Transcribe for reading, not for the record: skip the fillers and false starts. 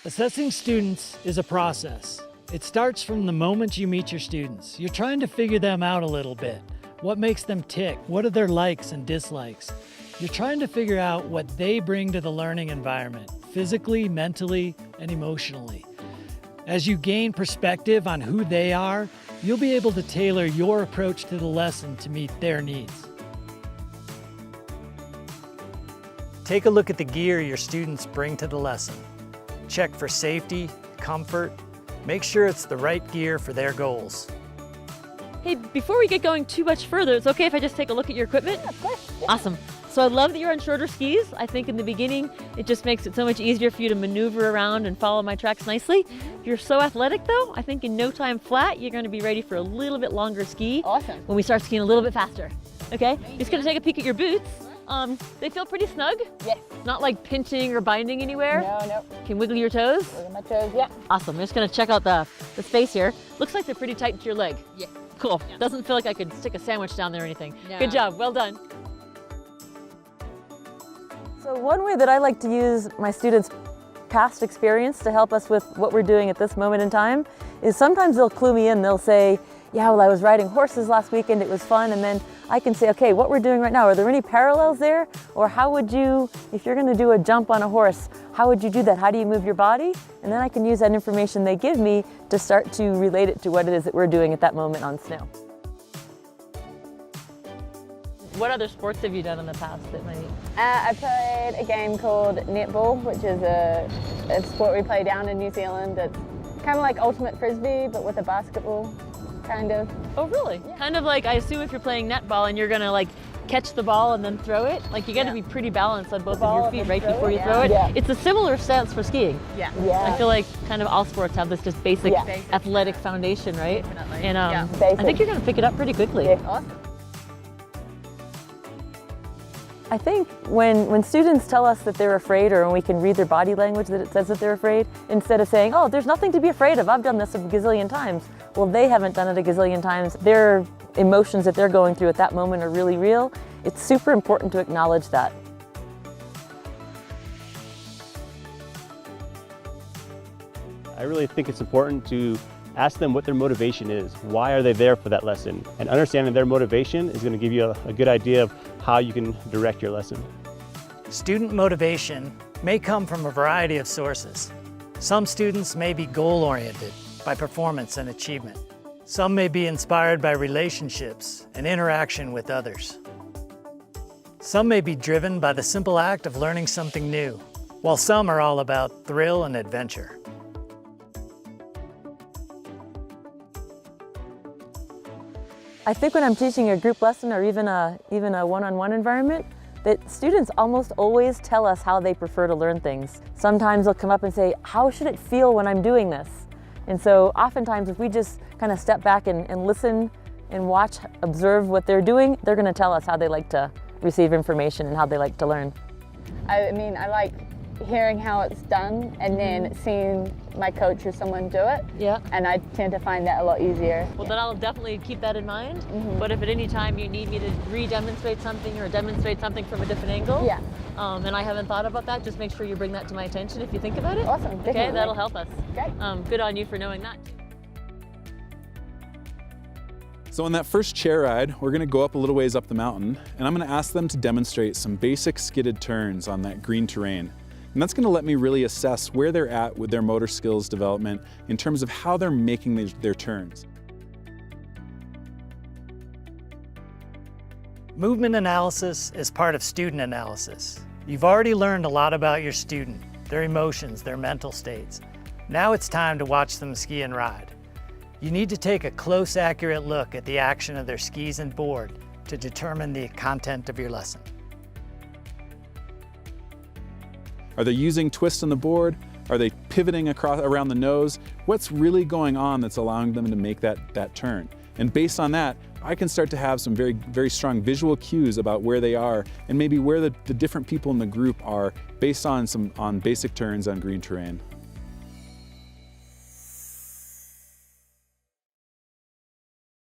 Assessing students is a process. It starts from the moment you meet your students. You're trying to figure them out a little bit. What makes them tick? What are their likes and dislikes? You're trying to figure out what they bring to the learning environment, physically, mentally, and emotionally. As you gain perspective on who they are, you'll be able to tailor your approach to the lesson to meet their needs. Take a look at the gear your students bring to the lesson. Check for safety, comfort. Make sure it's the right gear for their goals. Hey, before we get going too much further, it's okay if I just take a look at your equipment? Yeah, of course. Yeah. Awesome. So I love that you're on shorter skis. I think in the beginning, it just makes it so much easier for you to maneuver around and follow my tracks nicely. You're so athletic though, I think in no time flat, you're gonna be ready for a little bit longer ski. Awesome. When we start skiing a little bit faster. Okay? Just gonna take a peek at your boots. They feel pretty snug. Yes. Not like pinching or binding anywhere. No. Can wiggle your toes. Wiggle my toes, yeah. Awesome. I'm just gonna check out the space here. Looks like they're pretty tight to your leg. Yeah. Cool. Yeah. Doesn't feel like I could stick a sandwich down there or anything. No. Good job. Well done. So one way that I like to use my students' past experience to help us with what we're doing at this moment in time is sometimes they'll clue me in. They'll say, yeah, well, I was riding horses last weekend, it was fun, and then I can say, okay, what we're doing right now, are there any parallels there? Or how would you, if you're gonna do a jump on a horse, how would you do that? How do you move your body? And then I can use that information they give me to start to relate it to what it is that we're doing at that moment on snow. What other sports have you done in the past that might? I played a game called netball, which is a sport we play down in New Zealand. It's kind of like ultimate frisbee, but with a basketball, kind of. Oh, really? Yeah. Kind of like, I assume if you're playing netball and you're gonna like catch the ball and then throw it, like you gotta be pretty balanced on both of your feet right before you throw it. Yeah. It's a similar stance for skiing. Yeah. I feel like kind of all sports have this just basic athletic foundation, right? Definitely. And I Basic. think you're gonna pick it up pretty quickly. Yeah. Awesome. I think when students tell us that they're afraid, or when we can read their body language that it says that they're afraid, instead of saying, oh, there's nothing to be afraid of, I've done this a gazillion times. Well, they haven't done it a gazillion times. Their emotions that they're going through at that moment are really real. It's super important to acknowledge that. I really think it's important to ask them what their motivation is. Why are they there for that lesson? And understanding their motivation is going to give you a good idea of how you can direct your lesson. Student motivation may come from a variety of sources. Some students may be goal-oriented by performance and achievement. Some may be inspired by relationships and interaction with others. Some may be driven by the simple act of learning something new, while some are all about thrill and adventure. I think when I'm teaching a group lesson or even a one-on-one environment, that students almost always tell us how they prefer to learn things. Sometimes they'll come up and say, how should it feel when I'm doing this? And so oftentimes if we just kind of step back and listen and watch, observe what they're doing, they're going to tell us how they like to receive information and how they like to learn. I mean, I like hearing how it's done and then seeing my coach or someone do it. Yeah. And I tend to find that a lot easier. Well, then I'll definitely keep that in mind. But if at any time you need me to re-demonstrate something or demonstrate something from a different angle, and I haven't thought about that, just make sure you bring that to my attention if you think about it. Awesome. Okay, Definitely. that'll help us. Great. Good on you for knowing that. So on that first chair ride, we're going to go up a little ways up the mountain, and I'm going to ask them to demonstrate some basic skidded turns on that green terrain. And that's going to let me really assess where they're at with their motor skills development in terms of how they're making their turns. Movement analysis is part of student analysis. You've already learned a lot about your student, their emotions, their mental states. Now it's time to watch them ski and ride. You need to take a close, accurate look at the action of their skis and board to determine the content of your lesson. Are they using twist on the board? Are they pivoting around the nose? What's really going on that's allowing them to make that turn? And based on that, I can start to have some very, very strong visual cues about where they are and maybe where the different people in the group are based on basic turns on green terrain.